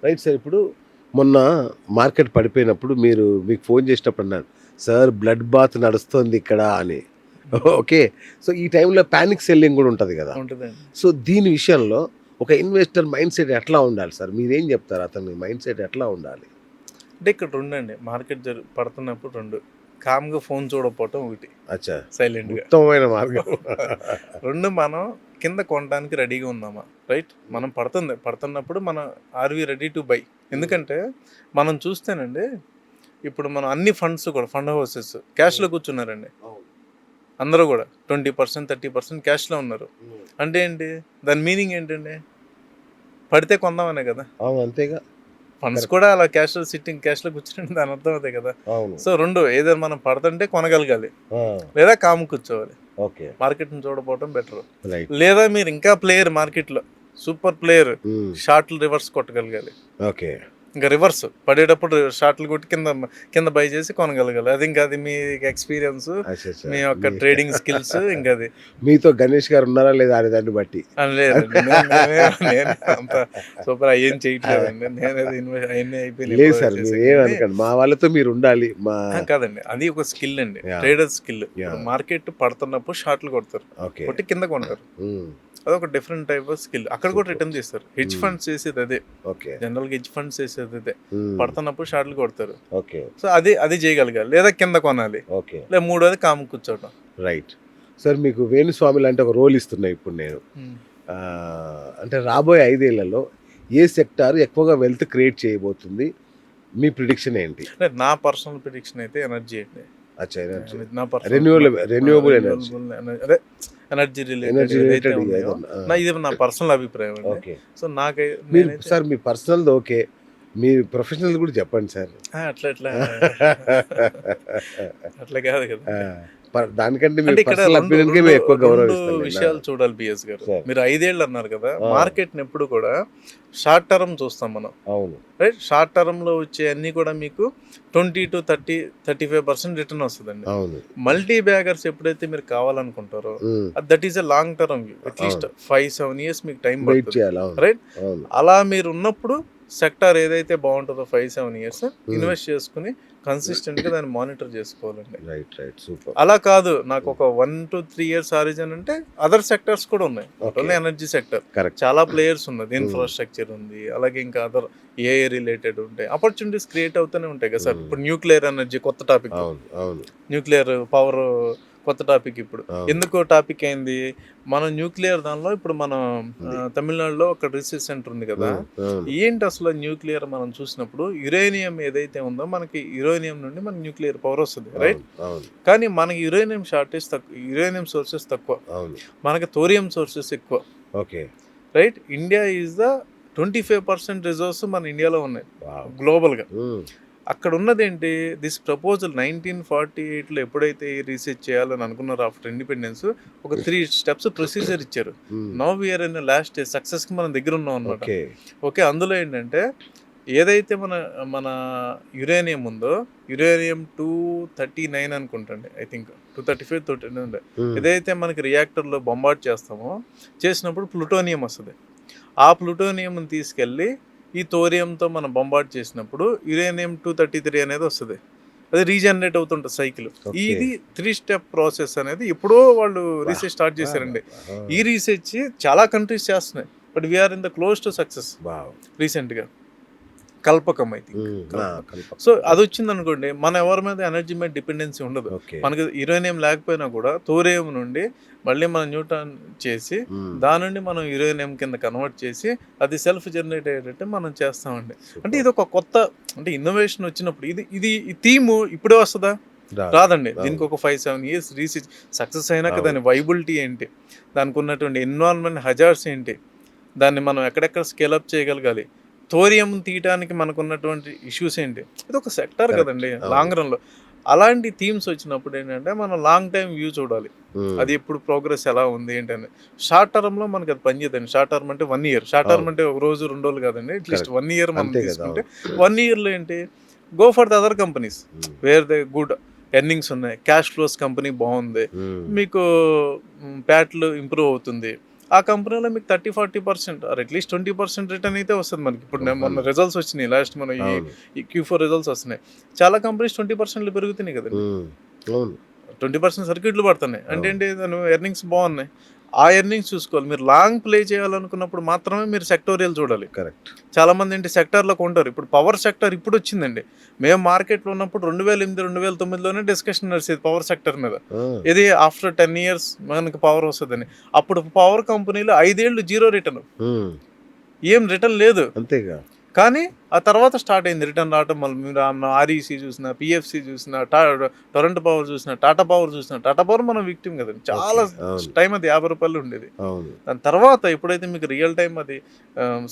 Right sir. ఇప్పుడు మొన్న market పడిపోయినప్పుడు మీకు ఫోన్ చేసినప్పుడు అన్నారు, "సార్ బ్లడ్ బాత్ నడుస్తోంది ఇక్కడ" అని. ఓకే. సో, ఈ టైంలో పానిక్ సెల్లింగ్ గూడా ఉంటది గదా! ఉంటదండి. సో, దీని విషయంలో ఒక ఇన్వెస్టర్ మైండ్ సెట్ ఎట్లా ఉండాలి సార్? మీరేం జెప్తారు? అతని మైండ్ సెట్ ఎట్లా ఉండాలి? అంటే ఇక్కడ 2 అండి. మార్కెట్ పడుతున్నప్పుడు 2 కామ్‌గా ఫోన్ చూడకపోవటం ఒకటి. అచ్చా! సైలెంట్‌గా. ఉత్తమమైన మార్గం. 2 మనం కింద కొనడానికి రెడీగా ఉన్నామా? రైట్? మనం పడుతున్నప్పుడు మనం are we ready to buy? ఎందుకంటే మనం చూస్తేనండి ఇప్పుడు మనం అన్ని ఫండ్స్ కూడా ఫండ్ హౌసెస్ క్యాష్‌లో కూర్చున్నారండి. అందరూ కూడా 20%, 30% క్యాష్‌లో ఉన్నారు. అంటే ఏంటి? దాని మీనింగ్ ఏంటండి? పడితే కొందామనే కదా! అవును. అంతేగా. ఫండ్స్ కూడా అలా క్యాష్‌లో కూర్చుంటే దాని అర్థం అదే కదా! అవును. సో 2 ఏదో మనం పడుతుంటే కొనగలగాలి. ఆ! లేదా కామ్‌గా కూర్చోవాలి. ఓకే. మార్కెట్‌ని చూడకపోవడం బెటర్. రైట్. లేదా మీరు ఇంకా ప్లేయర్ మార్కెట్‌లో సూపర్ ప్లేయర్ హ్మ్. షార్ట్లు రివర్స్ కొట్టగలగాలి. ఓకే. ఇంకా రివర్స్ పడేటప్పుడు షార్ట్లు కొట్టి కింద బై చేసి కొనగలగాలి. అది మీ ఎక్స్పీరియన్స్, అచ్చచ్చ! మీ యొక్క ట్రేడింగ్ స్కిల్స్ ఇంకా అది. మీతో గణేష్ గారు ఉన్నారా లేదా అనే దాన్ని బట్టి. లేదండి. నేను అంత సూపర్ అయ్యేం చేయట్లేదండి. నేనది అయన్నీ అయిపోయినాయి లేదు ఎప్పుడో సార్. చేసేసి మీరేం కానీ అనకండి. మా వాళ్ళతో మీరుండాలి. కాదండి. అది ఒక స్కిల్ అండి. Yeah! Trader skill. Yeah! Market పడుతున్నప్పుడు షార్ట్లు కొడతారు. ఓకే. కొట్టి కింద కొంటారు. హ్మ్. అదొక డిఫరెంట్ టైప్ ఆఫ్ స్కిల్. అక్కడ కూడా సూపర్. రిటర్న్ చేస్తారు. హెడ్జ్ ఫండ్స్ చేసేది అదే. ఓకే. జనరల్‌గా హెడ్జ్ ఫండ్స్ చేసేది అదే. హ్మ్. పడుతున్నప్పుడు షార్ట్లు కొడతారు. ఓకే. సో అది చేయగలగాలి. లేదా కింద కొనాలి. ఓకే. లేదా మూడోది కామ్‌గా కూర్చోవడం. రైట్. సార్ మీకు వేణుస్వామి లాంటి ఒక రోల్ ఇస్తున్నా ఇప్పుడు నేను. హ్మ్. అంటే రాబోయే 5 ఏళ్లలో ఏ సెక్టార్ ఎక్కువగా వెల్త్ క్రియేట్ చేయబోతుంది? మీ ప్రిడిక్షన్ ఏంటి? అంటే నా పర్సనల్ ప్రిడిక్షన్ అయితే ఎనర్జీ అండి. అచ్చా! ఎనర్జీ. నా రెన్యూవబుల్ ఎనర్జీ. అదే ఎనర్జీ రిలేటెడ్ ఎనర్జీ ఏదైతే రిలేటెడ్ ఉన్నాయో ఏదన్నా. ఇది నా పర్సనల్ అభిప్రాయం అండి. ఓకే. సో మీరు నేనైతే సార్ మీ పర్సనల్‌ది ఓకే. మీ ప్రొఫెషనల్ కూడా చెప్పండి సార్. అట్లా అట్లా కాదు కదా. ఆ! దానికంటే మీ అంటే ఇక్కడ పర్సనల్ ఒపీనియన్‌కే మేము ఎక్కువ గౌరవిస్తాం నేను. విషయాలు చూడాలి బిఎస్ గారు. సార్. మీరు 5 ఏళ్ళు అన్నారు కదా. ఆ! మార్కెట్‌ని ఎప్పుడు కూడా షార్ట్ టర్మ్ చూస్తాం మనం. అవును. రైట్? షార్ట్ టర్మ్‌లో వచ్చే అన్నీ కూడా మీకు 20-35% రిటర్న్ వస్తదండి. అవును. మల్టీ బ్యాగర్స్ ఎప్పుడైతే మీరు కావాలనుకుంటారో హ్మ్. That is a long term view. At least 5-7 years మీకు టైం వెయిట్ పడుతుంది. చేయాలి. అవును. రైట్? అవును. అలా మీరు ఉన్నప్పుడు సెక్టార్ ఏదైతే బాగుంటుందో 5-7 ఇయర్స్ ఇన్వెస్ట్ చేసుకుని కన్సిస్టెంట్‌గా దాన్ని మానిటర్ చేసుకోవాలండి. రైట్. సూపర్. అలా కాదు నాకు ఒక 1-3 ఇయర్స్ హారిజన్ అంటే అదర్ సెక్టర్స్ కూడా ఉన్నాయి. Not only energy sector. Correct. చాలా ప్లేయర్స్ ఉన్నది. ఇన్ఫ్రాస్ట్రక్చర్ ఉంది. అలాగే ఇంకా అదర్ ఏఐ రిలేటెడ్ ఉంటాయి. ఆపర్చునిటీస్ క్రియేట్ అవుతూనే ఉంటాయి కదా సార్. ఇప్పుడు న్యూక్లియర్ ఎనర్జీ కొత్త టాపిక్. అవును. న్యూక్లియర్ పవర్ కొత్త టాపిక్ ఇప్పుడు. అవును. ఎందుకో టాపిక్ అయింది. మనం న్యూక్లియర్ దానిలో ఇప్పుడు మనం తమిళనాడులో ఒక రీసెర్చ్ సెంటర్ ఉంది కదా. అవును. ఏంటి అసలు న్యూక్లియర్ మనం చూసినప్పుడు యురేనియం ఏదైతే ఉందో మనకి యురేనియం నుండి మనకి న్యూక్లియర్ పవర్ వస్తుంది. రైట్? అవును. కానీ మనకి యురేనియం షార్టేజ్ తక్కువ. యురేనియం సోర్సెస్ తక్కువ. అవును. మనకి థోరియం సోర్సెస్ ఎక్కువ. Okay. Right? India is the 25% reserves మన ఇండియాలో ఉన్నాయి వావ్! గ్లోబల్‌గా. హ్మ్. అక్కడ ఉన్నదేంటి దిస్ ప్రపోజల్ 1948లో ఎప్పుడైతే రీసెర్చ్ చేయాలని అనుకున్నారో ఆఫ్టర్ ఇండిపెండెన్స్ ఒక 3 స్టెప్స్ ప్రొసీజర్ ఇచ్చారు. Now we are in last సక్సెస్‌కి మనం దగ్గర ఉన్నాం అన్నమాట. ఓకే. అందులో ఏంటంటే ఏదైతే మన యురేనియం ఉందో యురేనియం 239 అనుకుంటండి. ఐ థింక్ 235, 239 ఏదైతే మనకి రియాక్టర్లో బొంబార్డ్ చేసినప్పుడు ప్లూటోనియం వస్తుంది. ఆ ప్లూటోనియంని తీసుకెళ్ళి ఈ థోరియంతో మనం బొంబార్డ్ చేసినప్పుడు యురేనియం 233 అనేది వస్తుంది. అది రీజనరేట్ అవుతుంటుంది సైకిల్. ఇది 3 స్టెప్ ప్రాసెస్ అనేది ఎప్పుడో వాళ్ళు రీసెర్చ్ స్టార్ట్ చేశారండి. ఈ రీసెర్చ్ చాలా కంట్రీస్ చేస్తున్నాయి. But we are in the close to success రీసెంట్గా. Kalpakkam I think. సో అది వచ్చింది అనుకోండి మన ఎవరి మీద ఎనర్జీ మీద డిపెండెన్సీ ఉండదు. మనకి యురేనియం లేకపోయినా కూడా థోరియం నుండి మళ్ళీ మనం న్యూట్రాన్ చేసి దాని నుండి మనం యురేనియం కింద కన్వర్ట్ చేసి అది సెల్ఫ్ జనరేట్ అయ్యేటట్టు మనం చేస్తామండి. అంటే ఇది ఒక కొత్త అంటే ఇన్నోవేషన్ వచ్చినప్పుడు ఇది ఈ థీమ్ ఇప్పుడే వస్తుందా? రాదండి. దీనికి ఒక 5-7 ఇయర్స్ రీసెర్చ్ సక్సెస్ అయినాక దాని వైబిలిటీ ఏంటి, దానికి ఉన్నటువంటి ఎన్విరాన్మెంట్ హజార్డ్స్ ఏంటి, దాన్ని మనం ఎక్కడెక్కడ స్కేలప్ చేయగలగాలి, థోరియం తీయటానికి మనకున్నటువంటి ఇష్యూస్ ఏంటి, ఇది ఒక సెక్టర్ కదండి లాంగ్ రన్లో. అలాంటి థీమ్స్ వచ్చినప్పుడు ఏంటంటే మనం లాంగ్ టైం వ్యూ చూడాలి. అది ఎప్పుడు ప్రోగ్రెస్ ఎలా ఉంది ఏంటని. షార్ట్ టర్మ్లో మనకి అది పనిచేయదండి. షార్ట్ టర్మ్ అంటే 1 ఇయర్. షార్ట్ టర్మ్ అంటే ఒక రోజు 2 రోజులు కాదండి. అట్లీస్ట్ 1 ఇయర్ మనం తీసుకుంటే 1 ఇయర్లో ఏంటి go for the other companies wear the good earnings ఉన్నాయి, క్యాష్ ఫ్లోస్ కంపెనీ బాగుంది, మీకు ప్యాట్లు ఇంప్రూవ్ అవుతుంది, ఆ కంపెనీలో మీకు 30-40% ఆర్ అట్లీస్ట్ 20% రిటర్న్ అయితే వస్తుంది మనకి. ఇప్పుడు మొన్న రిజల్ట్స్ వచ్చినాయి, లాస్ట్ మన అవును. ఈ Q4 రిజల్ట్స్ వస్తున్నాయి. చాలా కంపెనీస్ 20% పెరుగుతున్నాయి కదండి. అవును. 20% సర్క్యూట్లు పడుతున్నాయి అంటే ఏంటి, దాని ఎర్నింగ్స్ బాగున్నాయి. ఆ ఎర్నింగ్స్ చూసుకోవాలి. మీరు లాంగ్ ప్లే చేయాలనుకున్నప్పుడు మాత్రమే మీరు సెక్టోరియల్ చూడాలి. కరెక్ట్. చాలా మంది ఏంటి సెక్టార్లోకి ఉంటారు. ఇప్పుడు పవర్ సెక్టర్ ఇప్పుడు వచ్చిందండి. మేము మార్కెట్లో ఉన్నప్పుడు 2008, 2009లోనే డిస్కషన్ నడిచేది పవర్ సెక్టర్ మీద. ఇది ఆఫ్టర్ 10 years మనకి పవర్ వస్తుందని. అప్పుడు పవర్ కంపెనీలు 5 ఏళ్ళు జీరో రిటర్న్, ఏం రిటర్న్ లేదు. అంతేగా. కానీ ఆ తర్వాత స్టార్ట్ అయింది రిటర్న్ రావటం. మళ్ళీ మీరు ఆర్ఈసీ చూసిన, పిఎఫ్సి చూసిన, టొరంటో పవర్ చూసిన, టాటా పవర్ చూసిన. టాటా పవర్ మనం విక్టిమ్ కదండి. చాలా టైం అది ₹50 ఉండేది. దాని తర్వాత ఎప్పుడైతే మీకు రియల్ టైం అది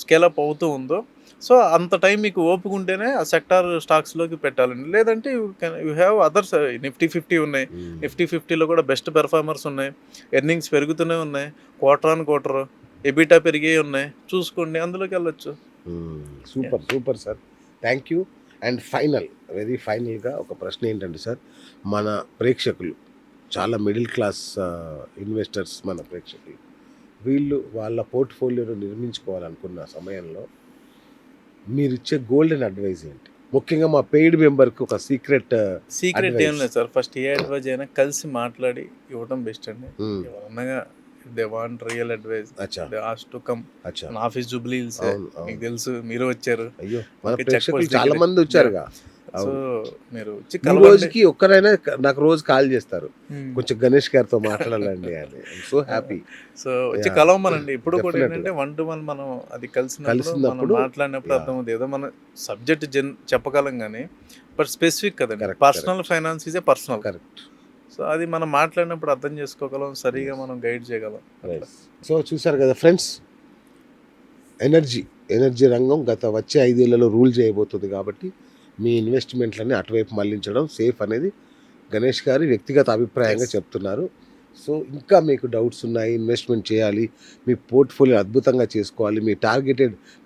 స్కేలప్ అవుతూ ఉందో, సో అంత టైం మీకు ఓపిక ఉంటేనే ఆ సెక్టార్ స్టాక్స్లోకి పెట్టాలండి. లేదంటే యూ హ్యావ్ అదర్స్. నిఫ్టీ 50 ఉన్నాయి. నిఫ్టీ 50లో కూడా బెస్ట్ పెర్ఫార్మర్స్ ఉన్నాయి. ఎర్నింగ్స్ పెరుగుతూనే ఉన్నాయి. క్వార్టర్ ఆన్ క్వార్టర్ ఎబిటా పెరిగే ఉన్నాయి. చూసుకోండి, అందులోకి వెళ్ళొచ్చు. Super super sir, thank you. And very ఫైనల్గా ఒక ప్రశ్న ఏంటంటే సార్, మన ప్రేక్షకులు చాలా మిడిల్ క్లాస్ ఇన్వెస్టర్స్, మన ప్రేక్షకులు వీళ్ళు వాళ్ళ పోర్ట్ఫోలియోను నిర్మించుకోవాలనుకున్న సమయంలో మీరు ఇచ్చే గోల్డెన్ అడ్వైజ్ ఏంటి? ముఖ్యంగా మా పెయిడ్ మెంబర్కి ఒక సీక్రెట్ ఏం లేదు సార్. ఫస్ట్ ఏ అడ్వైజ్ అయినా కలిసి మాట్లాడి ఇవ్వడం బెస్ట్ అండి. ఎవరన్నా they want real advice, they ask to come. నా ఆఫీస్ జూబ్లీ హిల్స్, మీకు తెలుసు, మీరు వచ్చారు. అయ్యో, మన ప్రేక్షకులు చాలా మంది వచ్చారుగా. సో మీరు రోజుకి ఒక్కరైనా నాకు రోజు కాల్ చేస్తారు, కొంచెం గణేష్ గారితో మాట్లాడాలండి అని. So happy. సో వచ్చి కలవమనండి. ఇప్పుడు కూడా ఏంటంటే 1-to-1 మనం అది కలిసినప్పుడు మాట్లాడినప్పుడు అర్థమవుతుంది. ఏదో మనం సబ్జెక్ట్ చెప్పగలం కానీ బట్ స్పెసిఫిక్ కదండి. Personal finance is a personal. Correct. So అది మనం మాట్లాడినప్పుడు అర్థం చేసుకోగలం, సరిగా మనం గైడ్ చేయగలం. సో చూసారు కదా ఫ్రెండ్స్, ఎనర్జీ రంగం వచ్చే 5 ఏళ్లలో రూల్ చేయబోతుంది. కాబట్టి మీ ఇన్వెస్ట్మెంట్లని అటువైపు మళ్లించడం సేఫ్ అనేది గణేష్ గారి వ్యక్తిగత అభిప్రాయంగా చెప్తున్నారు. సో ఇంకా మీకు డౌట్స్ ఉన్నాయి, ఇన్వెస్ట్మెంట్ చేయాలి, మీ పోర్ట్ఫోలియో అద్భుతంగా చేసుకోవాలి,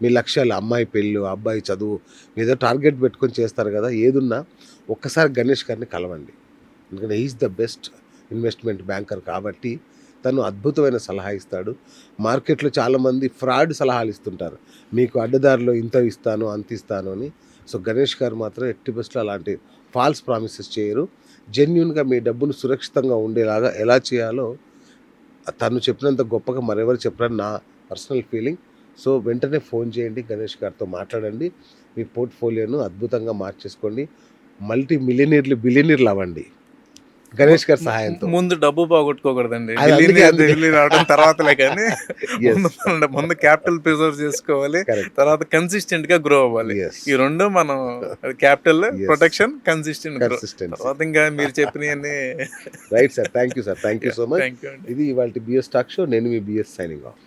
మీ లక్ష్యాలు, అమ్మాయి పెళ్ళి, అబ్బాయి చదువు, ఏదో టార్గెట్ పెట్టుకొని చేస్తారు కదా, ఏదున్నా ఒక్కసారి గణేష్ గారిని కలవండి. ఎందుకంటే is the best investment banker కాబట్టి తను అద్భుతమైన సలహా ఇస్తాడు. మార్కెట్లో చాలామంది ఫ్రాడ్ సలహాలు ఇస్తుంటారు, మీకు అడ్డదారిలో ఇంత ఇస్తాను అంత ఇస్తాను అని. సో గణేష్ గారు మాత్రం ఎట్టి బెస్ట్లో అలాంటి ఫాల్స్ ప్రామిసెస్ చేయరు. జెన్యున్గా మీ డబ్బును సురక్షితంగా ఉండేలాగా ఎలా చేయాలో తను చెప్పినంత గొప్పగా మరెవరు చెప్పరని నా పర్సనల్ ఫీలింగ్. సో వెంటనే ఫోన్ చేయండి, గణేష్ గారితో మాట్లాడండి, మీ పోర్ట్ఫోలియోను అద్భుతంగా మార్చేసుకోండి, బిలియనీర్లు అవ్వండి గణేష్ గారి సహాయంతో. ముందు డబ్బు పోగొట్టుకోకూడదండి, రావడం తర్వాత కానీ ముందు క్యాపిటల్ ప్రిజర్వ్ చేసుకోవాలి, తర్వాత కన్సిస్టెంట్ గా గ్రో అవ్వాలి. ఈ రెండు మనం క్యాపిటల్ ప్రొటెక్షన్, కన్సిస్టెంట్ తర్వాత ఇంకా మీరు చెప్పినవన్నీ. Right sir, thank you sir, thank you so much. ఇది ఇవాళ బిఎస్ టాక్ షో. నేను మీ బిఎస్ సైనింగ్ ఆఫ్.